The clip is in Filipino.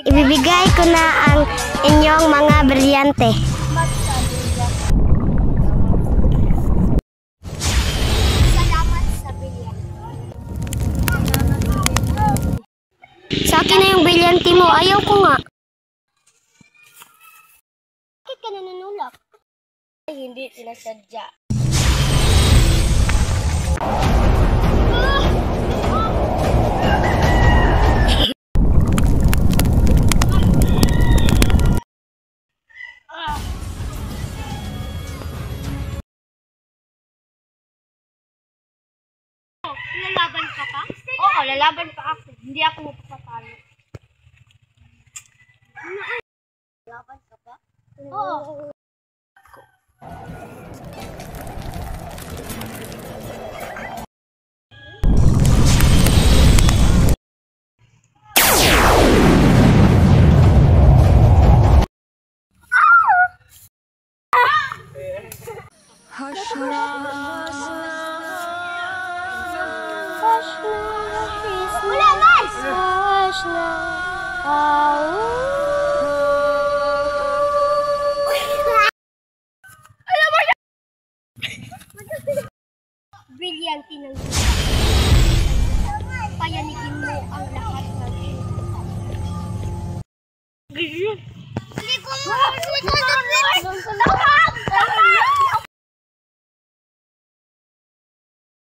ibibigay ko na ang inyong mga brilyante. Salamat sa brilyante. Sa akin na yung brilyante mo. Ayaw ko nga. Bakit ka nanunulak? Ay, hindi sinasadya. Lalaban ka pa? Oo, lalaban pa ako. Hindi ako magpapatalo. Lalaban ka pa? Oo. Brilyante ng payanigin mo ang lahat ng hindi ko